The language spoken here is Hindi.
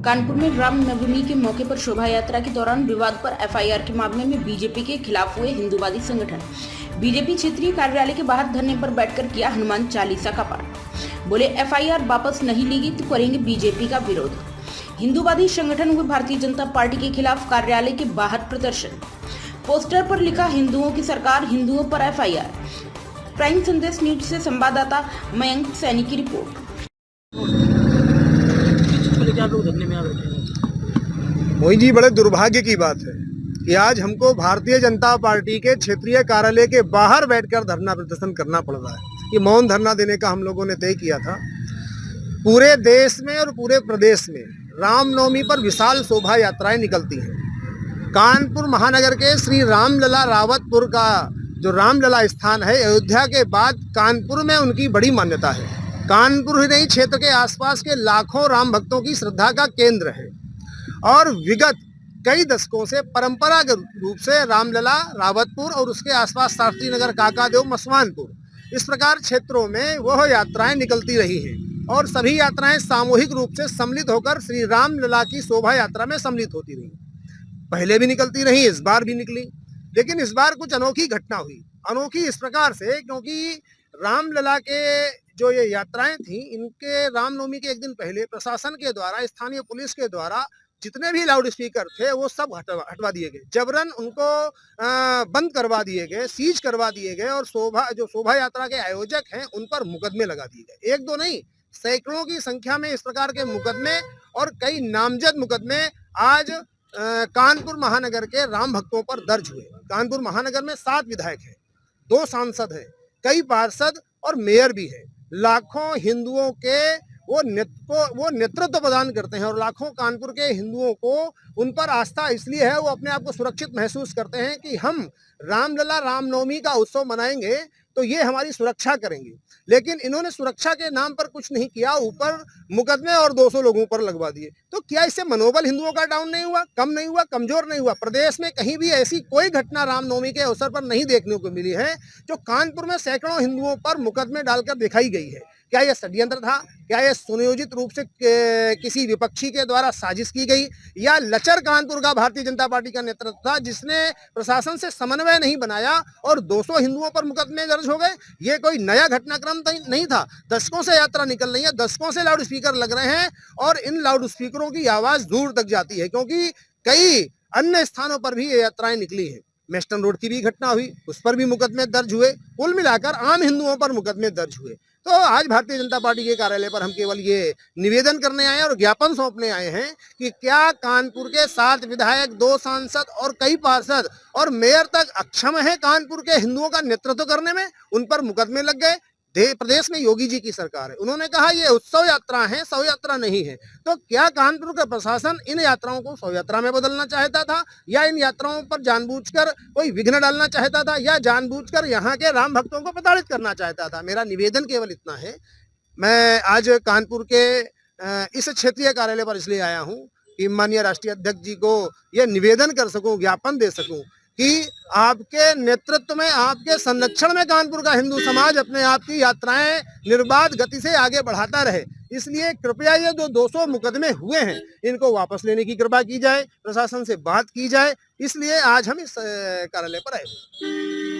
कानपुर में रामनवमी के मौके पर शोभा यात्रा के दौरान विवाद पर एफआईआर के मामले में बीजेपी के खिलाफ हुए हिंदूवादी संगठन बीजेपी क्षेत्रीय कार्यालय के बाहर धरने पर बैठकर किया हनुमान चालीसा का पाठ। बोले एफआईआर वापस नहीं लेगी तो करेंगे बीजेपी का विरोध। हिंदूवादी संगठन हुए भारतीय जनता पार्टी के खिलाफ कार्यालय के बाहर प्रदर्शन। पोस्टर पर लिखा हिंदुओं की सरकार, हिंदुओं पर एफआईआर। प्राइम संदेश न्यूज से संवाददाता मयंक सैनी की रिपोर्ट। मोहित जी, बड़े दुर्भाग्य की बात है कि आज हमको भारतीय जनता पार्टी के क्षेत्रीय कार्यालय के बाहर बैठकर धरना प्रदर्शन करना पड़ रहा है। ये मौन धरना देने का हम लोगों ने तय किया था। पूरे देश में और पूरे प्रदेश में रामनवमी पर विशाल शोभा यात्राएं निकलती हैं। कानपुर महानगर के श्री रामलला रावतपुर का जो रामलला स्थान है, अयोध्या के बाद कानपुर में उनकी बड़ी मान्यता है। कानपुर ही नहीं, क्षेत्र के आसपास के लाखों राम भक्तों की श्रद्धा का केंद्र है और विगत कई दशकों से परंपरागत रूप से रामलला रावतपुर और उसके आसपास शास्त्री नगर, काकादेव, मसवानपुर, इस प्रकार क्षेत्रों में वह यात्राएं निकलती रही हैं और सभी यात्राएं सामूहिक रूप से सम्मिलित होकर श्री रामलला की शोभा यात्रा में सम्मिलित होती रही। पहले भी निकलती रही, इस बार भी निकली, लेकिन इस बार कुछ अनोखी घटना हुई। अनोखी इस प्रकार से क्योंकि रामलला के जो ये यात्राएं थी, इनके रामनवमी के एक दिन पहले प्रशासन के द्वारा, स्थानीय पुलिस के द्वारा जितने भी लाउड स्पीकर थे वो सब हटवा दिए गए, जबरन उनको बंद करवा दिए गए, सीज करवा दिए गए और शोभा यात्रा के आयोजक हैं उन पर मुकदमे लगा दिए गए। एक दो नहीं, सैकड़ों की संख्या में इस प्रकार के मुकदमे और कई नामजद मुकदमे आज कानपुर महानगर के राम भक्तों पर दर्ज हुए। कानपुर महानगर में 7 विधायक हैं, 2 सांसद हैं, कई पार्षद और मेयर भी है। लाखों हिंदुओं के वो नेतृत्व प्रदान करते हैं और लाखों कानपुर के हिंदुओं को उन पर आस्था इसलिए है, वो अपने आप को सुरक्षित महसूस करते हैं कि हम रामलला रामनवमी का उत्सव मनाएंगे तो ये हमारी सुरक्षा करेंगे। लेकिन इन्होंने सुरक्षा के नाम पर कुछ नहीं किया, ऊपर मुकदमे और 200 लोगों पर लगवा दिए। तो क्या इससे मनोबल हिंदुओं का डाउन नहीं हुआ, कम नहीं हुआ, कमजोर नहीं हुआ? प्रदेश में कहीं भी ऐसी कोई घटना रामनवमी के अवसर पर नहीं देखने को मिली है जो कानपुर में सैकड़ों हिंदुओं पर मुकदमे डालकर दिखाई गई है। क्या यह षड्यंत्र था? क्या यह सुनियोजित रूप से किसी विपक्षी के द्वारा साजिश की गई, या लचर कानपुर का भारतीय जनता पार्टी का नेतृत्व था जिसने प्रशासन से समन्वय नहीं बनाया और 200 हिंदुओं पर मुकदमे दर्ज हो गए? ये कोई नया घटनाक्रम नहीं था। दशकों से यात्रा निकल रही है, दशकों से लाउड स्पीकर लग रहे हैं और इन लाउड स्पीकरों की आवाज दूर तक जाती है, क्योंकि कई अन्य स्थानों पर भी ये यात्राएं निकली हैं। मेस्टन रोड की भी घटना हुई, उस पर भी मुकदमे दर्ज हुए। कुल मिलाकर आम हिंदुओं पर मुकदमे दर्ज हुए। तो आज भारतीय जनता पार्टी के कार्यालय पर हम केवल ये निवेदन करने आए हैं और ज्ञापन सौंपने आए हैं कि क्या कानपुर के 7 विधायक, 2 सांसद और कई पार्षद और मेयर तक अक्षम है कानपुर के हिंदुओं का नेतृत्व करने में? उन पर मुकदमे लग गए। प्रदेश में योगी जी की सरकार है, उन्होंने कहा ये उत्सव यात्रा है, शव यात्रा नहीं है। तो क्या कानपुर का प्रशासन इन यात्राओं को शव यात्रा में बदलना चाहता था, या इन यात्राओं पर जानबूझकर कोई विघ्न डालना चाहता था, या जानबूझकर यहाँ के राम भक्तों को प्रताड़ित करना चाहता था? मेरा निवेदन केवल इतना है। मैं आज कानपुर के इस क्षेत्रीय कार्यालय पर इसलिए आया हूँ कि माननीय राष्ट्रीय अध्यक्ष जी को यह निवेदन कर सकूं, ज्ञापन दे सकूं कि आपके नेतृत्व में, आपके संरक्षण में कानपुर का हिंदू समाज अपने आप की यात्राएं निर्बाध गति से आगे बढ़ाता रहे। इसलिए कृपया ये जो 200 मुकदमे हुए हैं इनको वापस लेने की कृपा की जाए, प्रशासन से बात की जाए। इसलिए आज हम इस कार्यालय पर आए।